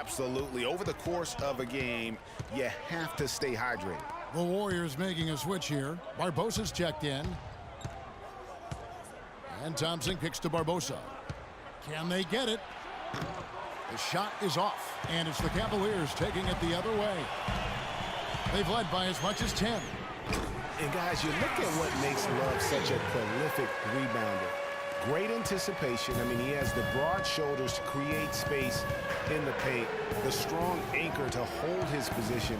Absolutely. Over the course of a game, you have to stay hydrated. The Warriors making a switch here. Barbosa's checked in. And Thompson kicks to Barbosa. Can they get it? The shot is off, and it's the Cavaliers taking it the other way. They've led by as much as 10. And guys, you look at what makes Love such a prolific rebounder. Great anticipation. I mean, he has the broad shoulders to create space in the paint, the strong anchor to hold his position.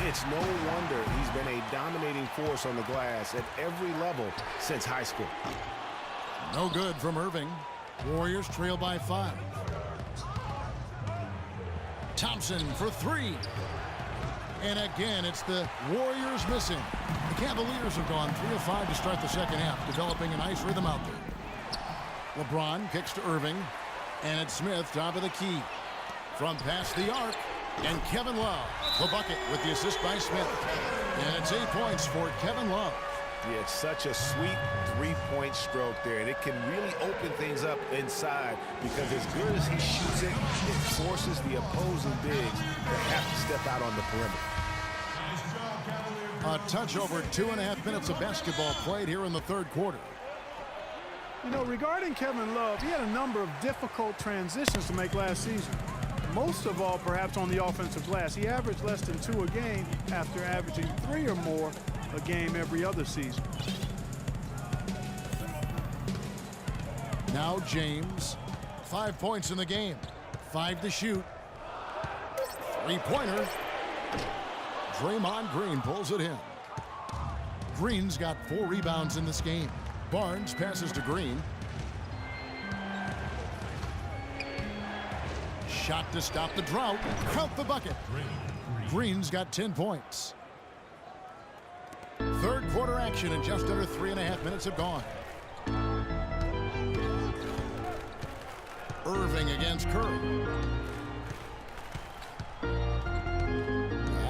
It's no wonder he's been a dominating force on the glass at every level since high school. No good from Irving. Warriors trail by 5. Thompson for 3. And again, it's the Warriors missing. The Cavaliers have gone 3 of 5 to start the second half, developing a nice rhythm out there. LeBron kicks to Irving, and it's Smith top of the key. From past the arc, and Kevin Love, the bucket with the assist by Smith. And it's 8 points for Kevin Love. Yeah, it's such a sweet three-point stroke there, and it can really open things up inside because as good as he shoots it, it forces the opposing bigs to have to step out on the perimeter. A touch over 2.5 minutes of basketball played here in the third quarter. You know, regarding Kevin Love, he had a number of difficult transitions to make last season. Most of all, perhaps on the offensive glass. He averaged less than 2 a game after averaging 3 or more a game every other season. Now James, 5 points in the game, 5 to shoot. Three-pointer. Draymond Green pulls it in. Green's got 4 rebounds in this game. Barnes passes to Green. Shot to stop the drought. Count the bucket. Green's got 10 points. Third quarter action, and just under 3.5 minutes have gone. Irving against Curry.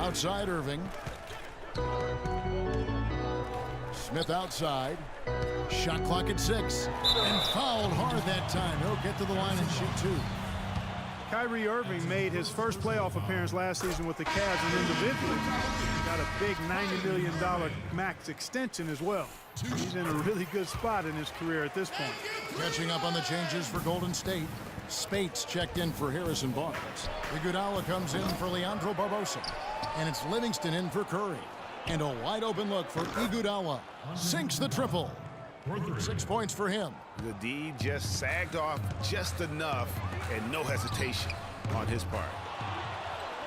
Outside Irving. Smith outside. Shot clock at 6. And fouled hard that time. He'll get to the line and shoot 2. Kyrie Irving made his first playoff appearance last season with the Cavs, and individually got a big $90 million max extension as well. He's in a really good spot in his career at this point. Catching up on the changes for Golden State. Spates checked in for Harrison Barnes. Iguodala comes in for Leandro Barbosa. And it's Livingston in for Curry. And a wide open look for Iguodala. Sinks the triple. 6 points for him. The D just sagged off just enough, and no hesitation on his part.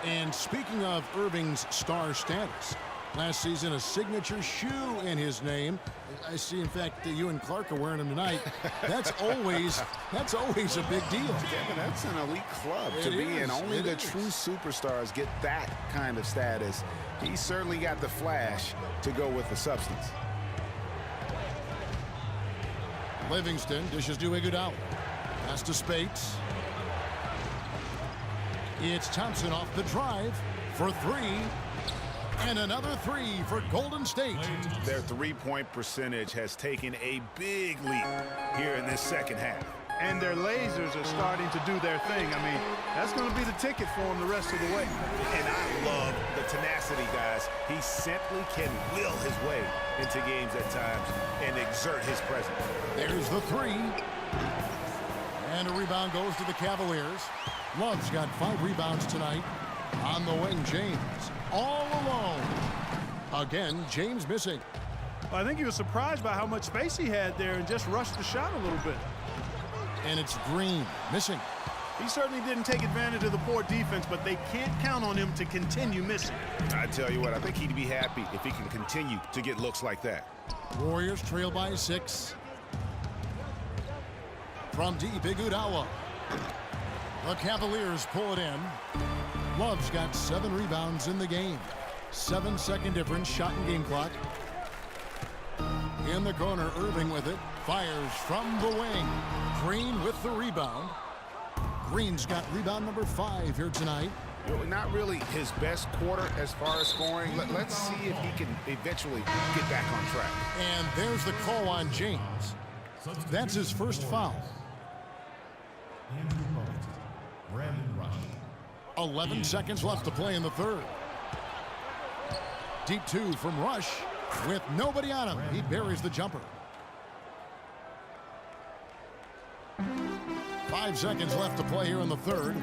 And speaking of Irving's star status, last season a signature shoe in his name. I see, in fact, that you and Clark are wearing them tonight. That's always a big deal. Yeah, that's an elite club to be in. Only the true superstars get that kind of status. He certainly got the flash to go with the substance. Livingston dishes to Iguodala. Pass to Spates. It's Thompson off the drive for 3. And another 3 for Golden State. Their three-point percentage has taken a big leap here in this second half. And their lasers are starting to do their thing. I mean, that's going to be the ticket for them the rest of the way. And I love the tenacity, guys. He simply can will his way into games at times and exert his presence. There's the 3. And a rebound goes to the Cavaliers. Love's got 5 rebounds tonight. On the wing, James. All alone. Again, James missing. Well, I think he was surprised by how much space he had there and just rushed the shot a little bit. And it's Green missing. He certainly didn't take advantage of the poor defense, but they can't count on him to continue missing. I tell you what, I think he'd be happy if he can continue to get looks like that. Warriors trail by 6. From deep, Iguodala. The Cavaliers pull it in. Love's got 7 rebounds in the game. 7-second difference, shot and game clock. In the corner, Irving with it. Fires from the wing. Green with the rebound. Green's got rebound number 5 here tonight. Not really his best quarter as far as scoring. Let's see if he can eventually get back on track. And there's the call on James. That's his first foul. 11 seconds left to play in the third. Deep two from Rush with nobody on him. He buries the jumper. 5 seconds left to play here in the third.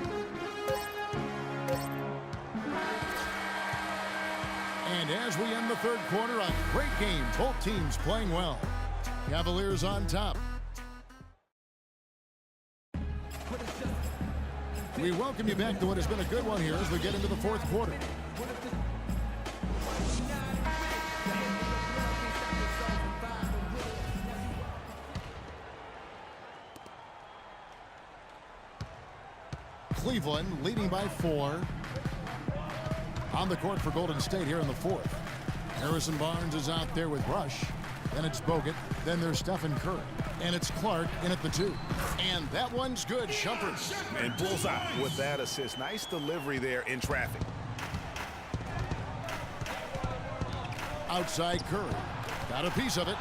And as we end the third quarter, a great game. Both teams playing well. Cavaliers on top. We welcome you back to what has been a good one here as we get into the fourth quarter. Cleveland leading by 4. On the court for Golden State here in the fourth. Harrison Barnes is out there with Rush. Then it's Bogut. Then there's Stephen Curry. And it's Clark in at the 2. And that one's good. Shumpert. And bullseye with that assist. Nice delivery there in traffic. Outside Curry. Got a piece of it.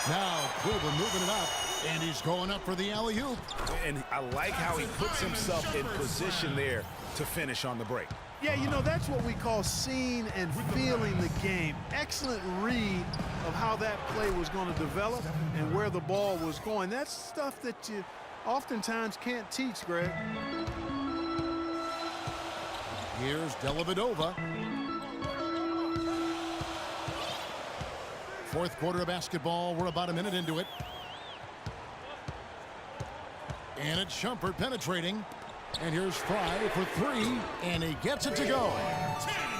Now Cleveland moving it up. And he's going up for the alley-oop. And I like how he puts himself in position there to finish on the break. Yeah, you know, that's what we call seeing and feeling the game. Excellent read of how that play was going to develop and where the ball was going. That's stuff that you oftentimes can't teach, Greg. Here's Dellavedova. Fourth quarter of basketball. We're about a minute into it. And it's Shumpert penetrating. And here's Fry for 3, and he gets it to go.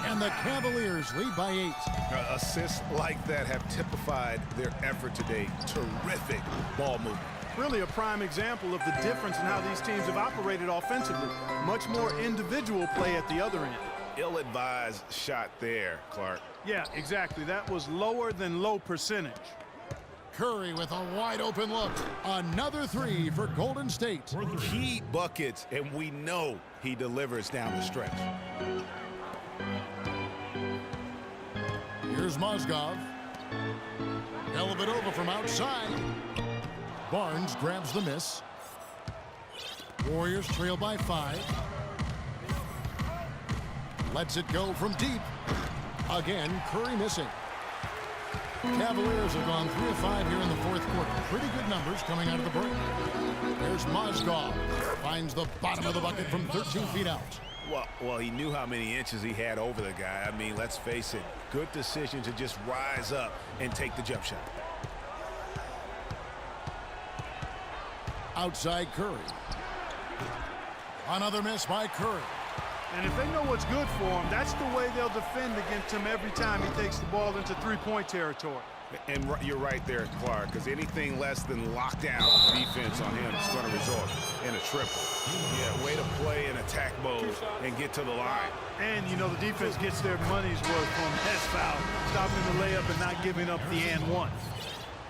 And the Cavaliers lead by 8. Assists like that have typified their effort today. Terrific ball movement. Really a prime example of the difference in how these teams have operated offensively. Much more individual play at the other end. Ill-advised shot there, Clark. Yeah, exactly. That was lower than low percentage. Curry with a wide open look. Another 3 for Golden State. Key buckets, and we know he delivers down the stretch. Here's Mozgov. Dellavedova from outside. Barnes grabs the miss. Warriors trail by 5. Lets it go from deep. Again, Curry missing. Cavaliers have gone 3 of 5 here in the fourth quarter. Pretty good numbers coming out of the break. There's Mozgov. Finds the bottom of the bucket from 13 feet out. Well, he knew how many inches he had over the guy. I mean, let's face it. Good decision to just rise up and take the jump shot. Outside Curry. Another miss by Curry. And if they know what's good for him, that's the way they'll defend against him every time he takes the ball into three-point territory. And you're right there, Clark, because anything less than lockdown defense on him is going to result in a triple. Yeah, way to play in attack mode and get to the line. And, you know, the defense gets their money's worth on that foul, stopping the layup and not giving up the and one.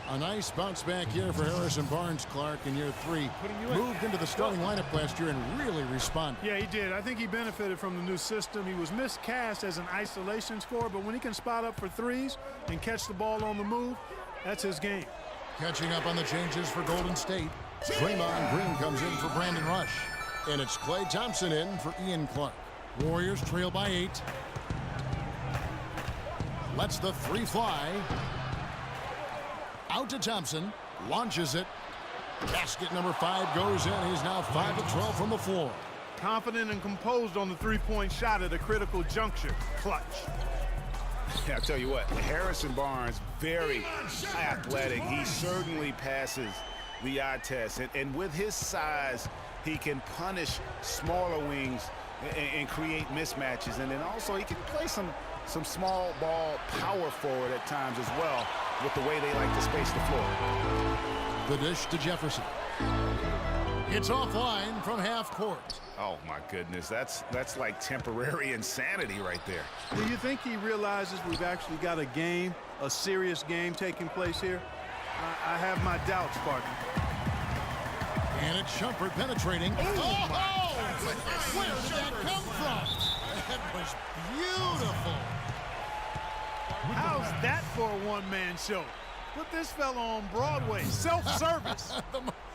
A nice bounce back here for Harrison Barnes, Clark, in year 3. Moved into the starting lineup last year and really responded. Yeah, he did. I think he benefited from the new system. He was miscast as an isolation scorer, but when he can spot up for threes and catch the ball on the move, that's his game. Catching up on the changes for Golden State. Draymond Green comes in for Brandon Rush. And it's Klay Thompson in for Ian Clark. Warriors trail by 8. Lets the 3 fly. Out to Thompson, launches it. Basket number 5 goes in. He's now 5 of 12 from the floor. Confident and composed on the three-point shot at a critical juncture. Clutch. Yeah, I'll tell you what, Harrison Barnes, very athletic. He certainly passes the eye test. And with his size, he can punish smaller wings and create mismatches. And then also he can play some small ball power forward at times as well, with the way they like to space the floor. The dish to Jefferson. It's offline from half court. Oh my goodness, that's like temporary insanity right there. Do you think he realizes we've actually got a game, a serious game taking place here? I have my doubts, partner. And it's Shumpert penetrating. Where did that come from? That was beautiful. How's that for a one-man show? Put this fella on Broadway. Self-service.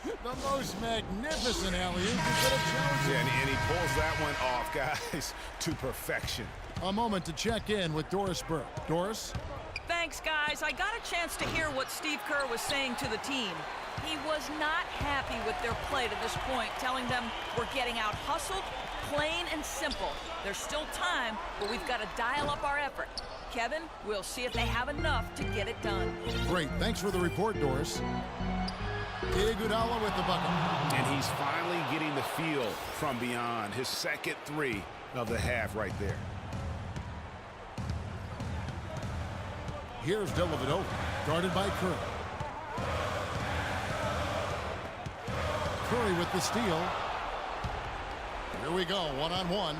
The most magnificent alley-oop you could have chosen. Yeah, and he pulls that one off, guys, to perfection. A moment to check in with Doris Burke. Doris? Thanks, guys. I got a chance to hear what Steve Kerr was saying to the team. He was not happy with their play to this point, telling them we're getting out hustled, plain and simple. There's still time, but we've got to dial up our effort. Kevin, we'll see if they have enough to get it done. Great. Thanks for the report, Doris. Iguodala with the bucket. And he's finally getting the feel from beyond. His second three of the half right there. Here's Dellavedova, guarded by Curry. Curry with the steal. Here we go, one-on-one.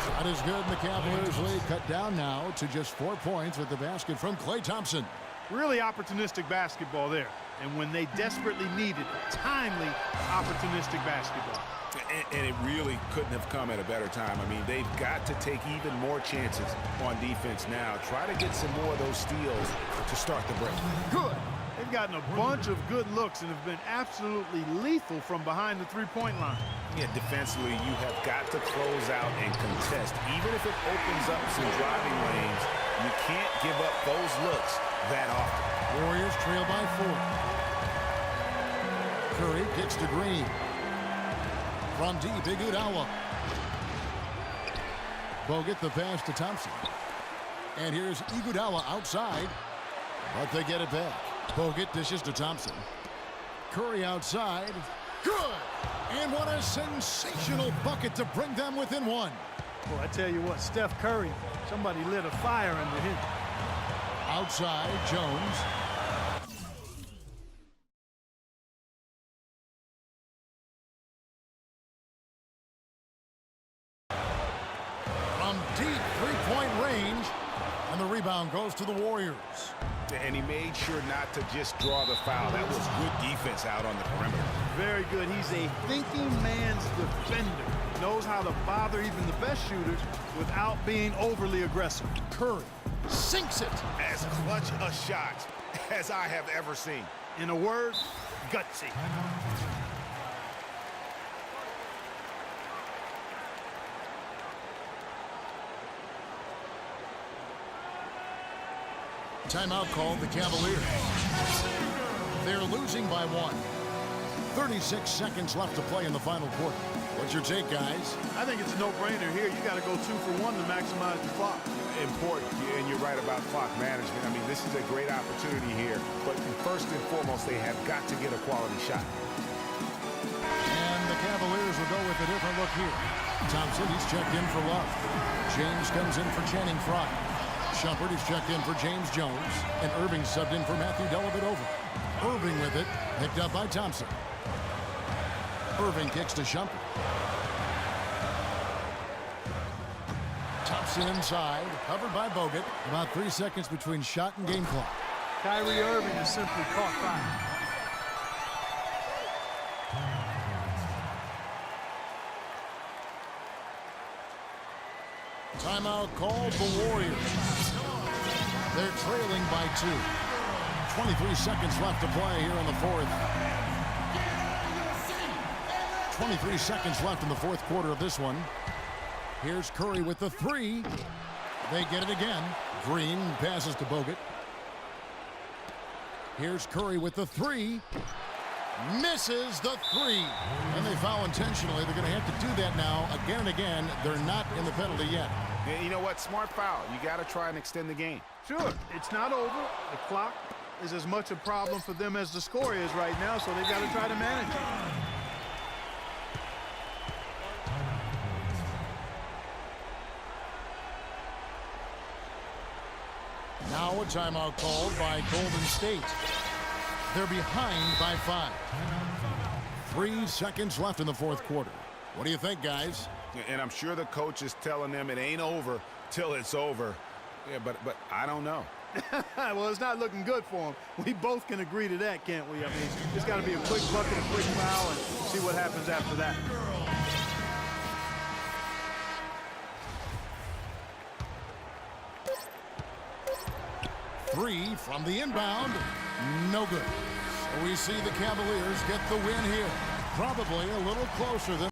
Shot is good, and the Cavaliers lead cut down now to just 4 points with the basket from Klay Thompson. Really opportunistic basketball there. And when they desperately needed it, timely, opportunistic basketball. And it really couldn't have come at a better time. I mean, they've got to take even more chances on defense now. Try to get some more of those steals to start the break. Good. They've gotten a bunch of good looks and have been absolutely lethal from behind the three-point line. Yeah, defensively, you have got to close out and contest. Even if it opens up some driving lanes, you can't give up those looks that often. Warriors trail by 4. Curry kicks to Green. From deep, Iguodala. Bogut the pass to Thompson. And here's Iguodala outside, but they get it back. Bogut dishes to Thompson. Curry outside. Good! And what a sensational bucket to bring them within 1. Well, I tell you what, Steph Curry, somebody lit a fire under him. Outside, Jones. From deep three-point range, and the rebound goes to the Warriors. And he made sure not to just draw the foul. That was good defense out on the perimeter. Very good. He's a thinking man's defender. Knows how to bother even the best shooters without being overly aggressive. Curry sinks it. As clutch a shot as I have ever seen. In a word, gutsy. Timeout called the Cavaliers. They're losing by 1. 36 seconds left to play in the final quarter. What's your take, guys? I think it's a no-brainer here. You got to go 2 for 1 to maximize the clock. Important, and you're right about clock management. I mean, this is a great opportunity here, but first and foremost, they have got to get a quality shot. And the Cavaliers will go with a different look here. Thompson, he's checked in for Love. James comes in for Channing Frye. Shumpert is checked in for James Jones, and Irving subbed in for Matthew Dellavedova. Irving with it, picked up by Thompson. Irving kicks to Shumpert. Thompson inside, covered by Bogut. About 3 seconds between shot and game clock. Kyrie Irving has simply caught fire. Timeout called the Warriors. They're trailing by 2. 23 seconds left to play here in the 4th. 23 seconds left in the 4th quarter of this one. Here's Curry with the 3. They get it again. Green passes to Bogut. Here's Curry with the 3. Misses the 3. And they foul intentionally. They're going to have to do that now again and again. They're not in the penalty yet. Yeah, you know what? Smart foul. You got to try and extend the game. Sure, it's not over. The clock is as much a problem for them as the score is right now, so they've got to try to manage it. Now a timeout called by Golden State. They're behind by 5. 3 seconds left in the 4th quarter. What do you think, guys? And I'm sure the coach is telling them it ain't over till it's over. Yeah, but I don't know. Well, it's not looking good for them. We both can agree to that, can't we? I mean, it's got to be a quick bucket, a quick foul, and see what happens after that. Three from the inbound. No good. We see the Cavaliers get the win here. Probably a little closer than